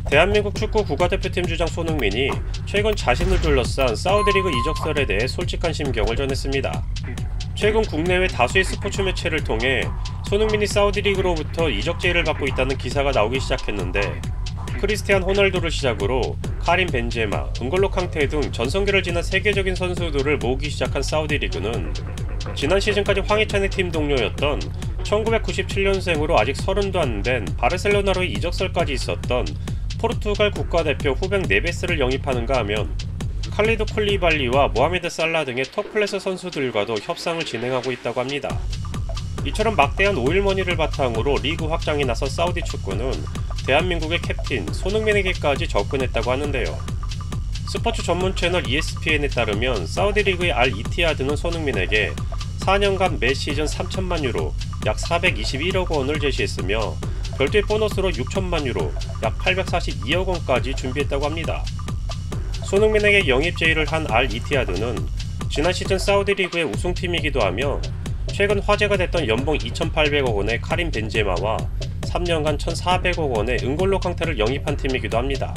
대한민국 축구 국가대표팀 주장 손흥민이 최근 자신을 둘러싼 사우디리그 이적설에 대해 솔직한 심경을 전했습니다. 최근 국내외 다수의 스포츠 매체를 통해 손흥민이 사우디리그로부터 이적 제의를 받고 있다는 기사가 나오기 시작했는데, 크리스티안 호날두를 시작으로 카림 벤제마, 은골로 캉테 등 전성기를 지난 세계적인 선수들을 모으기 시작한 사우디리그는 지난 시즌까지 황희찬의 팀 동료였던 1997년생으로 아직 30도 안 된 바르셀로나로의 이적설까지 있었던 포르투갈 국가대표 후백 네베스를 영입하는가 하면 칼리드 콜리발리와 모하메드 살라 등의 톱클래스 선수들과도 협상을 진행하고 있다고 합니다. 이처럼 막대한 오일머니를 바탕으로 리그 확장에 나선 사우디 축구는 대한민국의 캡틴 손흥민에게까지 접근했다고 하는데요. 스포츠 전문 채널 ESPN에 따르면 사우디 리그의 알 이티하드는 손흥민에게 4년간 매 시즌 3천만 유로, 약 421억 원을 제시했으며 별도의 보너스로 6천만 유로, 약 842억 원까지 준비했다고 합니다. 손흥민에게 영입 제의를 한 알 이티하드는 지난 시즌 사우디 리그의 우승팀이기도 하며 최근 화제가 됐던 연봉 2,800억 원의 카림 벤제마와 3년간 1,400억 원의 은골로 캉테를 영입한 팀이기도 합니다.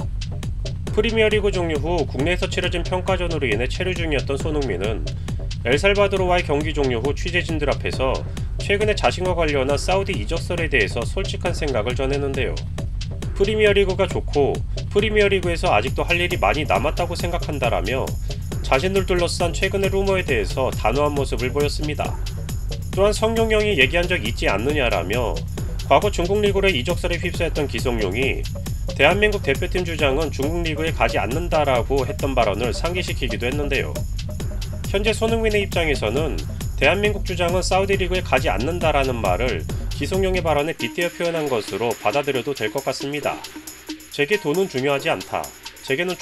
프리미어리그 종료 후 국내에서 치러진 평가전으로 인해 체류 중이었던 손흥민은 엘살바도르와의 경기 종료 후 취재진들 앞에서 최근에 자신과 관련한 사우디 이적설에 대해서 솔직한 생각을 전했는데요. 프리미어리그가 좋고 프리미어리그에서 아직도 할 일이 많이 남았다고 생각한다라며 자신을 둘러싼 최근의 루머에 대해서 단호한 모습을 보였습니다. 또한 성룡형이 얘기한 적 있지 않느냐라며 과거 중국 리그의 이적설에 휩싸였던 기성용이 대한민국 대표팀 주장은 중국 리그에 가지 않는다라고 했던 발언을 상기시키기도 했는데요. 현재 손흥민의 입장에서는 대한민국 주장은 사우디 리그에 가지 않는다라는 말을 기성용의 발언에 빗대어 표현한 것으로 받아들여도 될 것 같습니다. 제게 돈은 중요하지 않다. 제게는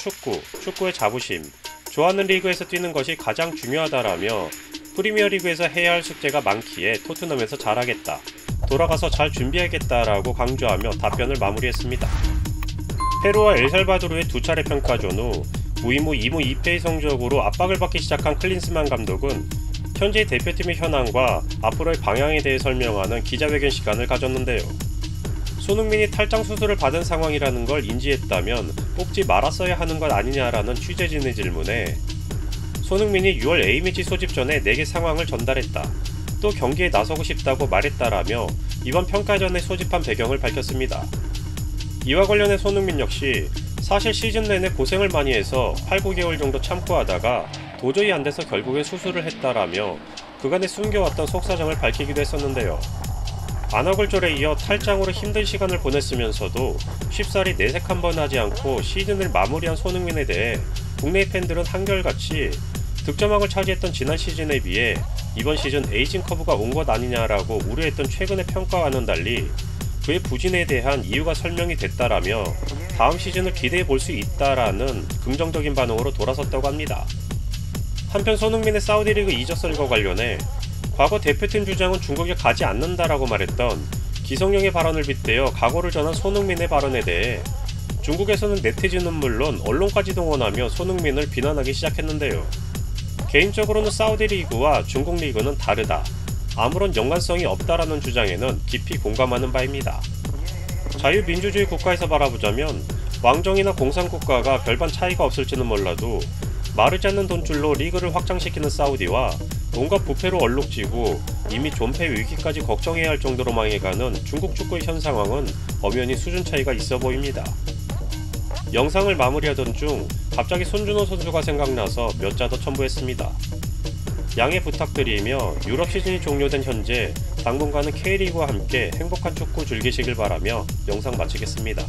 축구의 자부심, 좋아하는 리그에서 뛰는 것이 가장 중요하다라며 프리미어리그에서 해야 할 숙제가 많기에 토트넘에서 잘하겠다. 돌아가서 잘 준비하겠다라고 강조하며 답변을 마무리했습니다. 페루와 엘살바도르의 두 차례 평가전 후 무이무 2무 2패의 성적으로 압박을 받기 시작한 클린스만 감독은 현재 대표팀의 현황과 앞으로의 방향에 대해 설명하는 기자회견 시간을 가졌는데요. 손흥민이 탈장 수술을 받은 상황이라는 걸 인지했다면 뽑지 말았어야 하는 것 아니냐라는 취재진의 질문에 손흥민이 6월 A매치 소집 전에 내게 상황을 전달했다. 또 경기에 나서고 싶다고 말했다라며 이번 평가전에 소집한 배경을 밝혔습니다. 이와 관련해 손흥민 역시 사실 시즌 내내 고생을 많이 해서 8, 9개월 정도 참고 하다가 도저히 안 돼서 결국엔 수술을 했다라며 그간에 숨겨왔던 속사정을 밝히기도 했었는데요. 안아골절에 이어 탈장으로 힘든 시간을 보냈으면서도 쉽사리 내색 한번 하지 않고 시즌을 마무리한 손흥민에 대해 국내 팬들은 한결같이 득점왕을 차지했던 지난 시즌에 비해 이번 시즌 에이징 커브가 온 것 아니냐라고 우려했던 최근의 평가와는 달리 그의 부진에 대한 이유가 설명이 됐다라며 다음 시즌을 기대해 볼 수 있다라는 긍정적인 반응으로 돌아섰다고 합니다. 한편 손흥민의 사우디리그 이적설과 관련해 과거 대표팀 주장은 중국에 가지 않는다라고 말했던 기성용의 발언을 빗대어 각오를 전한 손흥민의 발언에 대해 중국에서는 네티즌은 물론 언론까지 동원하며 손흥민을 비난하기 시작했는데요. 개인적으로는 사우디리그와 중국 리그는 다르다. 아무런 연관성이 없다라는 주장에는 깊이 공감하는 바입니다. 자유민주주의 국가에서 바라보자면 왕정이나 공산국가가 별반 차이가 없을지는 몰라도 마르지 않는 돈줄로 리그를 확장시키는 사우디와 온갖 부패로 얼룩지고 이미 존폐 위기까지 걱정해야 할 정도로 망해가는 중국 축구의 현 상황은 엄연히 수준 차이가 있어 보입니다. 영상을 마무리하던 중 갑자기 손준호 선수가 생각나서 몇 자 더 첨부했습니다. 양해 부탁드리며 유럽 시즌이 종료된 현재 당분간은 K리그와 함께 행복한 축구 즐기시길 바라며 영상 마치겠습니다.